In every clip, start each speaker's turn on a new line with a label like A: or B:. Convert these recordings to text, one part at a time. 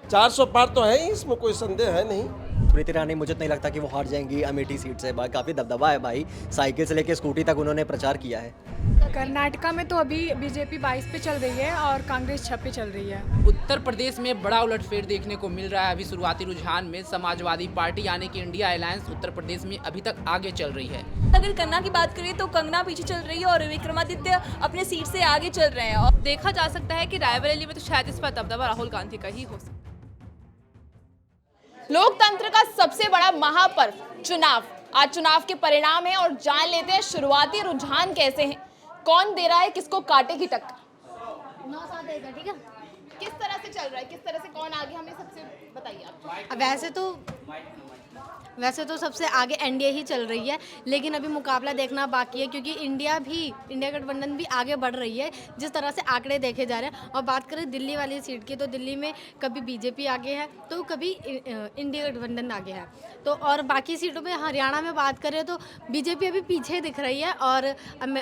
A: 400 पार तो है ही, इसमें कोई संदेह है नहीं।
B: स्मृति ईरानी मुझे तो नहीं लगता कि वो हार जाएंगी अमेठी सीट से। काफ़ी दबदबा है भाई, साइकिल से लेके स्कूटी तक उन्होंने प्रचार किया है।
C: कर्नाटका में तो अभी बीजेपी 22 पे चल रही है और कांग्रेस 6 पे चल रही है।
D: उत्तर प्रदेश में बड़ा उलटफेर देखने को मिल रहा है। अभी शुरुआती रुझान में समाजवादी पार्टी यानी कि इंडिया अलायंस उत्तर प्रदेश में अभी तक आगे चल रही है।
E: अगर कंगना की बात करें तो कंगना पीछे चल रही है और विक्रमादित्य अपने सीट से आगे चल रहे हैं। और
F: देखा जा सकता है कि रायबरेली में तो शायद इस पर दबदबा राहुल गांधी का ही हो सकता है।
E: लोकतंत्र का सबसे बड़ा महापर्व चुनाव, आज चुनाव के परिणाम है और जान लेते हैं शुरुआती रुझान कैसे हैं, कौन दे रहा है किसको कांटे की टक्कर। 9 साल देगा, ठीक है। किस तरह से चल रहा है, किस तरह से कौन आगे, हमें सबसे बताइए आप।
G: वैसे तो सबसे आगे एनडीए ही चल रही है, लेकिन अभी मुकाबला देखना बाकी है क्योंकि इंडिया गठबंधन भी आगे बढ़ रही है जिस तरह से आंकड़े देखे जा रहे हैं। और बात करें दिल्ली वाली सीट की तो दिल्ली में कभी बीजेपी आगे है तो कभी इंडिया गठबंधन आगे है। तो और बाकी सीटों में हरियाणा में बात करें तो बीजेपी अभी पीछे दिख रही है और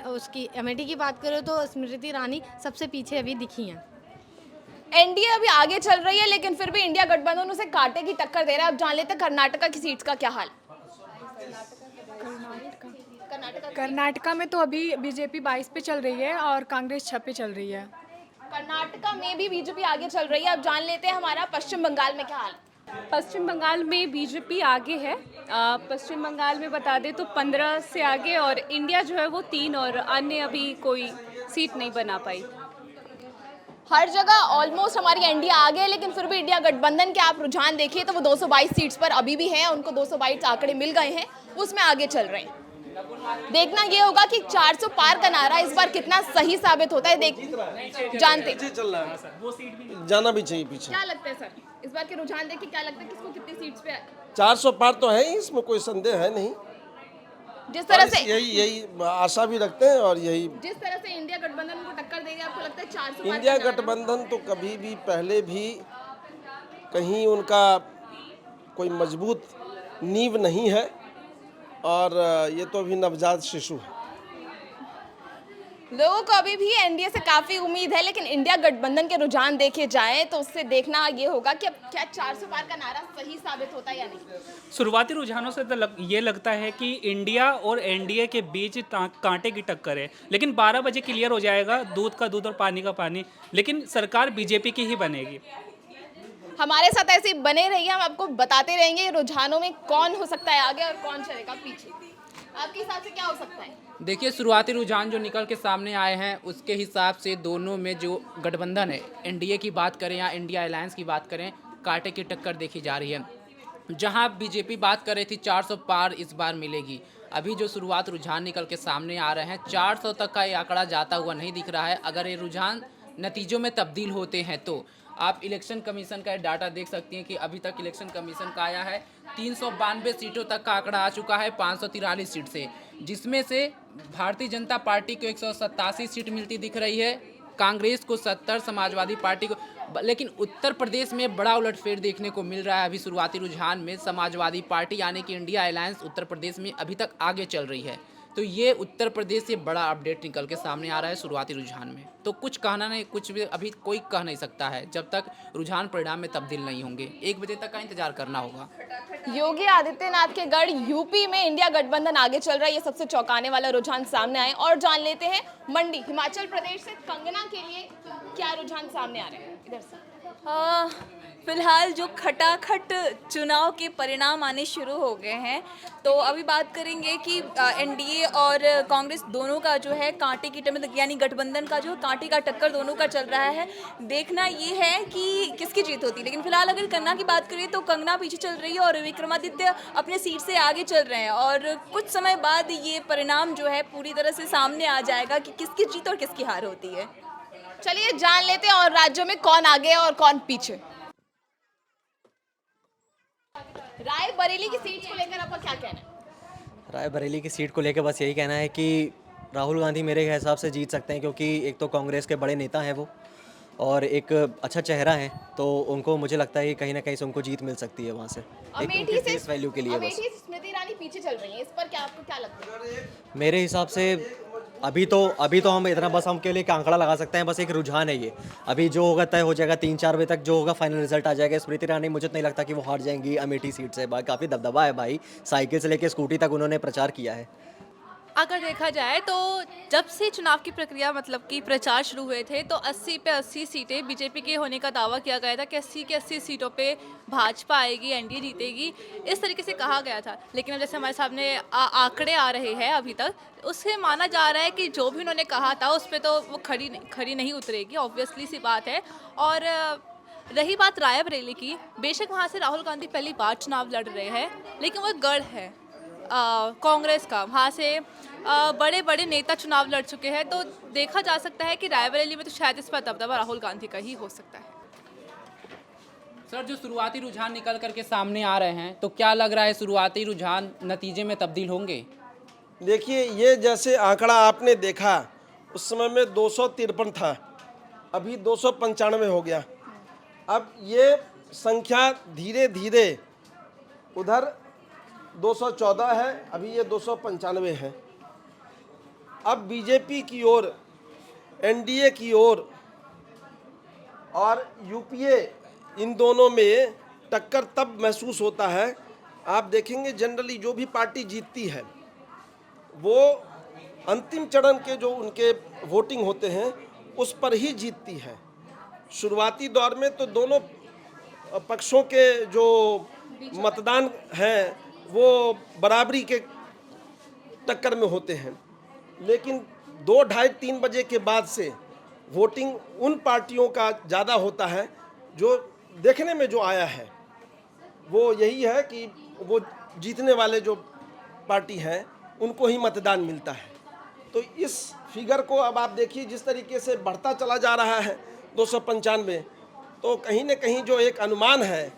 G: उसकी अमेठी की बात करें तो स्मृति ईरानी सबसे पीछे अभी दिखी हैं।
E: एनडीए अभी आगे चल रही है लेकिन फिर भी इंडिया गठबंधन उसे कांटे की टक्कर दे रहा है। अब जान लेते हैं कर्नाटका की सीट्स का क्या हाल।
C: कर्नाटका में तो अभी बीजेपी 22 पे चल रही है और कांग्रेस 6 पे चल रही है।
E: कर्नाटका में भी बीजेपी आगे चल रही है। अब जान लेते हैं हमारा पश्चिम बंगाल में क्या हाल।
F: पश्चिम बंगाल में बीजेपी आगे है। पश्चिम बंगाल में बता दें तो 15 से आगे और इंडिया जो है वो 3 और अन्य अभी कोई सीट नहीं बना पाई।
E: हर जगह ऑलमोस्ट हमारी एनडीए आगे है लेकिन फिर भी इंडिया गठबंधन के आप रुझान देखिए तो वो 222 सीट्स पर अभी भी हैं। उनको 222 आंकड़े मिल गए हैं, उसमें आगे चल रहे हैं। देखना ये होगा कि 400 पार का नारा इस बार कितना सही साबित होता है। जानते
A: चल रहा है, जाना भी चाहिए पीछे।
E: क्या लगता है सर, इस बार के रुझान देखिए क्या लगता है किसको कितनी सीट्स पे
A: 400 पार तो है ही, इसमें कोई संदेह है नहीं।
E: जिस तरह से
A: यही आशा भी रखते हैं और यही
E: जिस तरह से इंडिया गठबंधन को टक्कर देगी, आपको लगता है 400 पार
A: इंडिया
E: का नारा?
A: गठबंधन तो कभी भी पहले भी कहीं उनका कोई मजबूत नींव नहीं है और ये तो अभी नवजात शिशु है।
E: लोगों को अभी भी एनडीए से काफी उम्मीद है लेकिन इंडिया गठबंधन के रुझान देखे जाएं तो उससे देखना ये होगा कि अब क्या 400 पार का नारा सही साबित होता है या नहीं।
H: शुरुआती रुझानों से तो ये लगता है कि इंडिया और एनडीए के बीच कांटे की टक्कर है, लेकिन 12 बजे क्लियर हो जाएगा, दूध का दूध और पानी का पानी। लेकिन सरकार बीजेपी की ही बनेगी।
E: हमारे साथ ऐसे ही बने रहिए, हम आपको बताते रहेंगे रुझानों में कौन हो सकता है आगे और कौन चलेगा पीछे। आपके हिसाब से क्या हो सकता है?
D: देखिए, शुरुआती रुझान जो निकल के सामने आए हैं उसके हिसाब से दोनों में जो गठबंधन है, एनडीए की बात करें या इंडिया अलायंस की बात करें, कांटे की टक्कर देखी जा रही है। जहां बीजेपी बात कर रही थी 400 पार इस बार मिलेगी, अभी जो शुरुआत रुझान निकल के सामने आ रहे हैं 400 तक का ये आंकड़ा जाता हुआ नहीं दिख रहा है। अगर ये रुझान नतीजों में तब्दील होते हैं तो आप इलेक्शन कमीशन का डाटा देख सकती हैं कि अभी तक इलेक्शन कमीशन का आया है 392 सीटों तक का आंकड़ा आ चुका है 543 सीट से, जिसमें से भारतीय जनता पार्टी को 187 सीट मिलती दिख रही है, कांग्रेस को 70, समाजवादी पार्टी को। लेकिन उत्तर प्रदेश में बड़ा उलटफेर देखने को मिल रहा है। अभी शुरुआती रुझान में समाजवादी पार्टी यानी कि इंडिया अलायंस उत्तर प्रदेश में अभी तक आगे चल रही है। तो ये उत्तर प्रदेश से बड़ा अपडेट निकल के सामने आ रहा है शुरुआती रुझान में। तो कुछ कहना नहीं, कुछ भी अभी कोई कह नहीं सकता है जब तक रुझान परिणाम में तब्दील नहीं होंगे। 1 बजे तक का इंतजार करना होगा।
E: योगी आदित्यनाथ के गढ़ यूपी में इंडिया गठबंधन आगे चल रहा है, ये सबसे चौंकाने वाला रुझान सामने आए। और जान लेते हैं मंडी हिमाचल प्रदेश से कंगना के लिए क्या रुझान सामने आ रहे हैं। इधर से
I: फिलहाल जो खटाखट चुनाव के परिणाम आने शुरू हो गए हैं, तो अभी बात करेंगे कि एनडीए और कांग्रेस दोनों का जो है कांटे की टक्कर, यानी गठबंधन का जो कांटे का टक्कर दोनों का चल रहा है। देखना ये है कि किसकी जीत होती है। लेकिन फिलहाल अगर कंगना की बात करें तो कंगना पीछे चल रही है और विक्रमादित्य अपने सीट से आगे चल रहे हैं। और कुछ समय बाद ये परिणाम जो है पूरी तरह से सामने आ जाएगा कि किसकी जीत और किसकी हार होती है।
E: चलिए जान लेते हैं और राज्यों में कौन आगे और कौन पीछे। रायबरेली की सीट को लेकर आपका क्या कहना है?
B: रायबरेली की सीट को लेकर बस यही कहना है कि राहुल गांधी मेरे हिसाब से जीत सकते हैं, क्योंकि एक तो कांग्रेस के बड़े नेता हैं वो और एक अच्छा चेहरा है, तो उनको मुझे लगता है कि कहीं ना कहीं से उनको जीत मिल सकती है वहाँ से।
E: अमेठी से
B: इस वैल्यू के लिए बस
E: अमेठी से स्मृति ईरानी पीछे चल रही है, इस पर क्या आपको क्या लगता है?
B: मेरे हिसाब से अभी तो हम इतना बस हम के लिए एक आंकड़ा लगा सकते हैं, बस एक रुझान है ये। अभी जो होगा तय हो जाएगा, 3-4 बजे तक जो होगा फाइनल रिजल्ट आ जाएगा। स्मृति ईरानी मुझे तो नहीं लगता कि वो हार जाएंगी अमेठी सीट से। काफ़ी दबदबा है भाई, साइकिल से लेकर स्कूटी तक उन्होंने प्रचार किया है।
F: अगर देखा जाए तो जब से चुनाव की प्रक्रिया मतलब कि प्रचार शुरू हुए थे तो 80 पे 80 सीटें बीजेपी के होने का दावा किया गया था कि 80 के 80 सीटों पे भाजपा आएगी, एनडीए जीतेगी, इस तरीके से कहा गया था। लेकिन अब जैसे हमारे सामने आंकड़े आ रहे हैं अभी तक, उससे माना जा रहा है कि जो भी उन्होंने कहा था उस पर तो वो खरी नहीं उतरेगी, ऑब्वियसली सी बात है। और रही बात रायबरेली की, बेशक वहाँ से राहुल गांधी पहली बार चुनाव लड़ रहे हैं, लेकिन वो गढ़ है कांग्रेस का। वहाँ से बड़े बड़े नेता चुनाव लड़ चुके हैं, तो देखा जा सकता है कि रायबरेली में तो शायद इस पर दबदबा राहुल गांधी का ही हो सकता है।
D: सर, जो शुरुआती रुझान निकल करके सामने आ रहे हैं, तो क्या लग रहा है शुरुआती रुझान नतीजे में तब्दील होंगे?
A: देखिए, ये जैसे आंकड़ा आपने देखा उस समय में 253 था, अभी 295 हो गया। अब ये संख्या धीरे धीरे उधर 214 है, अभी ये 295 है। अब बीजेपी की ओर, एनडीए की ओर और यूपीए, इन दोनों में टक्कर तब महसूस होता है। आप देखेंगे जनरली जो भी पार्टी जीतती है वो अंतिम चरण के जो उनके वोटिंग होते हैं उस पर ही जीतती है। शुरुआती दौर में तो दोनों पक्षों के जो मतदान हैं वो बराबरी के टक्कर में होते हैं, लेकिन 2, 2:30, 3 बजे के बाद से वोटिंग उन पार्टियों का ज़्यादा होता है। जो देखने में जो आया है वो यही है कि वो जीतने वाले जो पार्टी हैं उनको ही मतदान मिलता है। तो इस फिगर को अब आप देखिए जिस तरीके से बढ़ता चला जा रहा है 295, तो कहीं न कहीं जो एक अनुमान है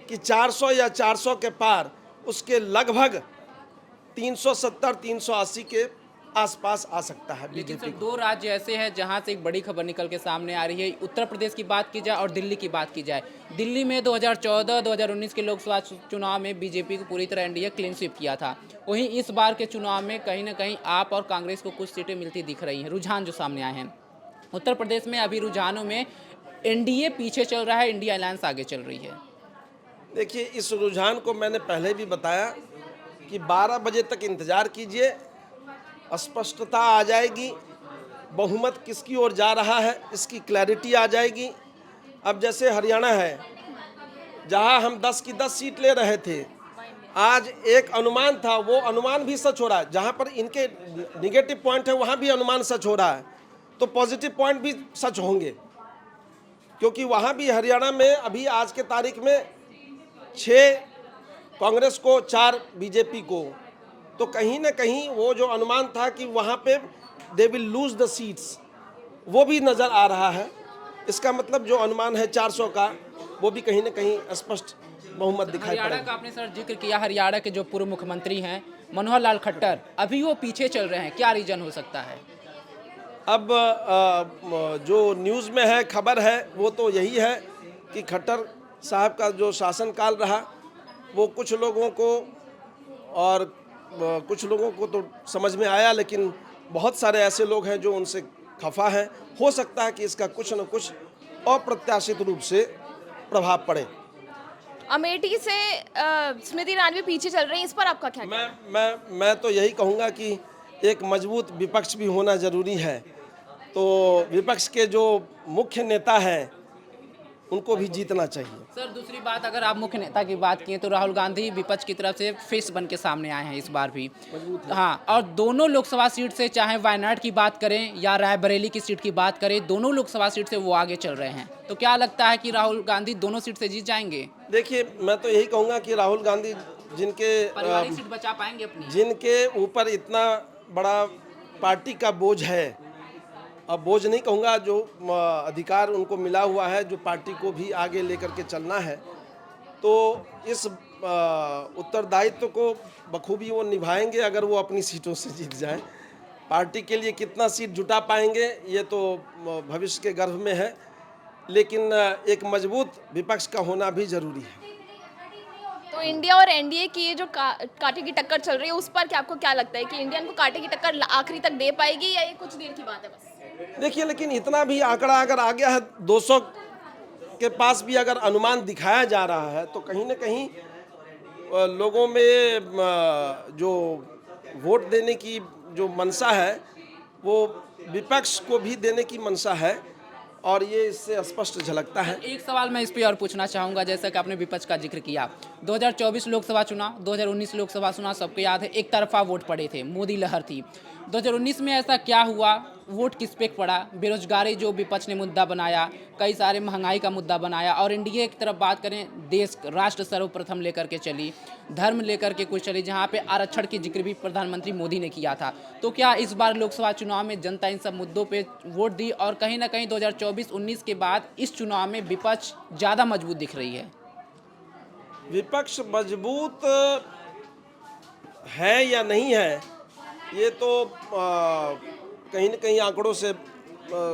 A: कि 400 या 400 के पार, उसके लगभग 370-380 के आसपास आ सकता है
D: लेकिन
A: बीजेपी
D: सर,
A: को।
D: 2 राज्य ऐसे हैं जहां से एक बड़ी खबर निकल के सामने आ रही है। उत्तर प्रदेश की बात की जाए और दिल्ली की बात की जाए, दिल्ली में 2014-2019 के लोकसभा चुनाव में बीजेपी को पूरी तरह एनडीए क्लीन स्वीप किया था। वहीं इस बार के चुनाव में कहीं ना कहीं आप और कांग्रेस को कुछ सीटें मिलती दिख रही हैं। रुझान जो सामने आए हैं उत्तर प्रदेश में, अभी रुझानों में एनडीए पीछे चल रहा है, इंडिया अलायंस आगे चल रही है।
A: देखिए, इस रुझान को मैंने पहले भी बताया कि 12 बजे तक इंतज़ार कीजिए, स्पष्टता आ जाएगी, बहुमत किसकी ओर जा रहा है इसकी क्लैरिटी आ जाएगी। अब जैसे हरियाणा है, जहां हम 10 की 10 सीट ले रहे थे, आज एक अनुमान था, वो अनुमान भी सच हो रहा है। जहां पर इनके निगेटिव पॉइंट है वहां भी अनुमान सच हो रहा है, तो पॉजिटिव पॉइंट भी सच होंगे, क्योंकि वहां भी हरियाणा में अभी आज के तारीख में 6 कांग्रेस को, 4 बीजेपी को, तो कहीं ना कहीं वो जो अनुमान था कि वहाँ पे they will lose the seats, वो भी नज़र आ रहा है। इसका मतलब जो अनुमान है 400 का, वो भी कहीं ना कहीं स्पष्ट बहुमत दिखाई
D: हरियाणा
A: पड़ेगा।
D: का आपने सर जिक्र किया, हरियाणा के जो पूर्व मुख्यमंत्री हैं मनोहर लाल खट्टर, अभी वो पीछे चल रहे हैं, क्या रीजन हो सकता है?
A: अब जो न्यूज़ में है, खबर है, वो तो यही है कि खट्टर साहब का जो शासनकाल रहा वो कुछ लोगों को और कुछ लोगों को तो समझ में आया, लेकिन बहुत सारे ऐसे लोग हैं जो उनसे खफा हैं। हो सकता है कि इसका कुछ न कुछ अप्रत्याशित रूप से प्रभाव पड़े।
E: अमेठी से स्मृति ईरानी भी पीछे चल रही हैं, इस पर आपका क्या कहना है?
A: मैं तो यही कहूँगा कि एक मजबूत विपक्ष भी होना ज़रूरी है। तो विपक्ष के जो मुख्य नेता हैं उनको भी जीतना चाहिए।
D: सर, दूसरी बात, अगर आप मुख्य नेता की बात किए तो राहुल गांधी विपक्ष की तरफ से फेस बन के सामने आए हैं इस बार भी। हाँ, और दोनों लोकसभा सीट से, चाहे वायनाड की बात करें या रायबरेली की सीट की बात करें, दोनों लोकसभा सीट से वो आगे चल रहे हैं। तो क्या लगता है कि राहुल गांधी दोनों सीट से जीत जाएंगे?
A: देखिए, मैं तो यही कहूँगा कि राहुल गांधी जिनके
D: पारिवारिक सीट बचा पाएंगे अपनी,
A: जिनके ऊपर इतना बड़ा पार्टी का बोझ है, अब बोझ नहीं कहूँगा, जो अधिकार उनको मिला हुआ है, जो पार्टी को भी आगे लेकर के चलना है, तो इस उत्तरदायित्व को बखूबी वो निभाएंगे अगर वो अपनी सीटों से जीत जाएं। पार्टी के लिए कितना सीट जुटा पाएंगे ये तो भविष्य के गर्भ में है, लेकिन एक मजबूत विपक्ष का होना भी जरूरी है।
E: तो तो इंडिया और एनडीए की ये जो कांटे की टक्कर चल रही है उस पर क्या आपको क्या लगता है कि इंडिया को कांटे की टक्कर आखिरी तक दे पाएगी या ये कुछ देर की बात है बस?
A: देखिए, लेकिन इतना भी आंकड़ा अगर आ गया है 200 के पास भी अगर अनुमान दिखाया जा रहा है तो कहीं ना कहीं लोगों में जो वोट देने की जो मंशा है वो विपक्ष को भी देने की मंशा है और ये इससे स्पष्ट झलकता है।
D: एक सवाल मैं इस पे और पूछना चाहूँगा, जैसा कि आपने विपक्ष का जिक्र किया, 2024 लोकसभा चुनाव, 2019 लोकसभा चुनाव सबको याद है, एक तरफा वोट पड़े थे, मोदी लहर थी। 2019 में ऐसा क्या हुआ, वोट किस पे पड़ा? बेरोजगारी जो विपक्ष ने मुद्दा बनाया, कई सारे महंगाई का मुद्दा बनाया, और एनडीए की तरफ बात करें, देश राष्ट्र सर्वप्रथम लेकर के चली, धर्म लेकर के कुछ चली, जहाँ पे आरक्षण की जिक्र भी प्रधानमंत्री मोदी ने किया था। तो क्या इस बार लोकसभा चुनाव में जनता इन सब मुद्दों पे वोट दी और कहीं ना कहीं 2024-19 के बाद इस चुनाव में विपक्ष ज़्यादा मजबूत दिख रही है?
A: विपक्ष मजबूत है या नहीं है ये तो कहीं न कहीं आंकड़ों से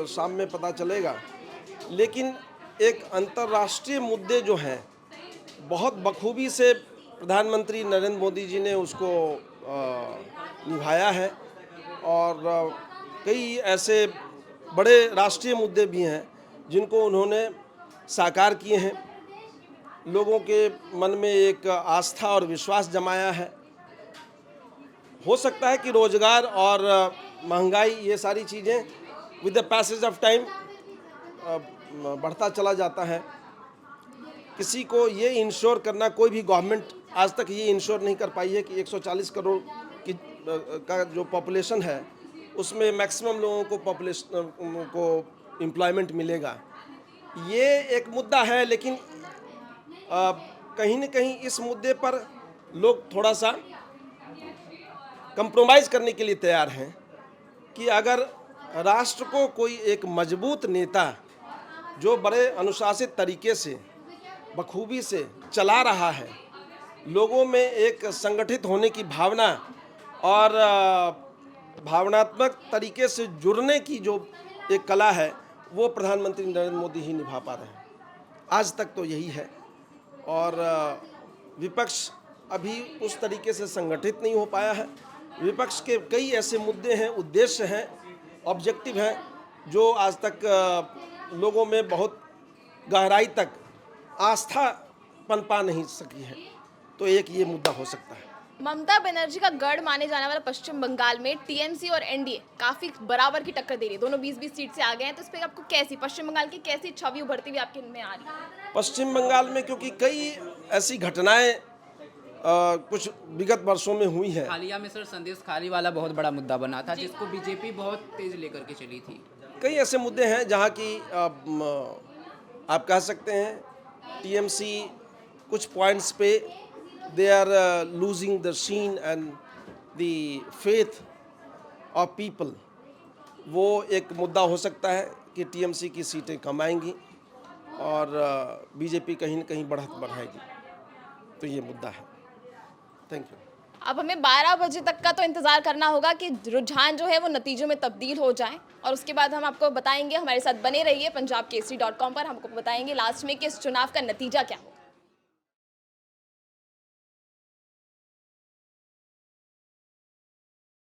A: सामने पता चलेगा, लेकिन एक अंतर्राष्ट्रीय मुद्दे जो हैं बहुत बखूबी से प्रधानमंत्री नरेंद्र मोदी जी ने उसको निभाया है और कई ऐसे बड़े राष्ट्रीय मुद्दे भी हैं जिनको उन्होंने साकार किए हैं, लोगों के मन में एक आस्था और विश्वास जमाया है। हो सकता है कि रोजगार और महंगाई ये सारी चीज़ें with the passage of time बढ़ता चला जाता है। किसी को ये इंश्योर करना, कोई भी गवर्नमेंट आज तक ये इंश्योर नहीं कर पाई है कि 140 करोड़ की का जो पॉपुलेशन है उसमें मैक्सिमम लोगों को एम्प्लॉयमेंट मिलेगा। ये एक मुद्दा है, लेकिन कहीं न कहीं इस मुद्दे पर लोग थोड़ा सा कंप्रोमाइज़ करने के लिए तैयार हैं कि अगर राष्ट्र को कोई एक मजबूत नेता जो बड़े अनुशासित तरीके से बखूबी से चला रहा है, लोगों में एक संगठित होने की भावना और भावनात्मक तरीके से जुड़ने की जो एक कला है वो प्रधानमंत्री नरेंद्र मोदी ही निभा पा रहे हैं। आज तक तो यही है और विपक्ष अभी उस तरीके से संगठित नहीं हो पाया है। विपक्ष के कई ऐसे मुद्दे हैं, उद्देश्य हैं, ऑब्जेक्टिव हैं जो आज तक लोगों में बहुत गहराई तक आस्था पनपा नहीं सकी है, तो एक ये मुद्दा हो सकता है।
E: ममता बनर्जी का गढ़ माने जाने वाला पश्चिम बंगाल में टीएमसी और एनडीए काफी बराबर की टक्कर दे रही है, दोनों 20-20 सीट से आ गए हैं, तो इस पर आपको कैसी पश्चिम बंगाल की कैसी छवि उभरती हुई आपके इनमें आ रही है?
A: पश्चिम बंगाल में क्योंकि कई ऐसी घटनाएं कुछ विगत वर्षों में हुई है।
D: हालिया में सर संदेश खाली वाला बहुत बड़ा मुद्दा बना था जिसको बीजेपी बहुत तेज लेकर के चली थी।
A: कई ऐसे मुद्दे हैं जहां की आप कह सकते हैं टीएमसी कुछ पॉइंट्स पे they are losing the scene and the faith of people. वो एक मुद्दा हो सकता है कि टीएमसी की सीटें कम आएंगी और बीजेपी कहीं न कहीं बढ़त बढ़ाएगी, तो ये मुद्दा है। Thank you.
E: अब हमें 12 बजे तक का तो इंतज़ार करना होगा कि रुझान जो है वो नतीजों में तब्दील हो जाए और उसके बाद हम आपको बताएंगे। हमारे साथ बने रहिए punjabkesari.com पर, हमको बताएंगे लास्ट में कि इस चुनाव का नतीजा क्या होगा।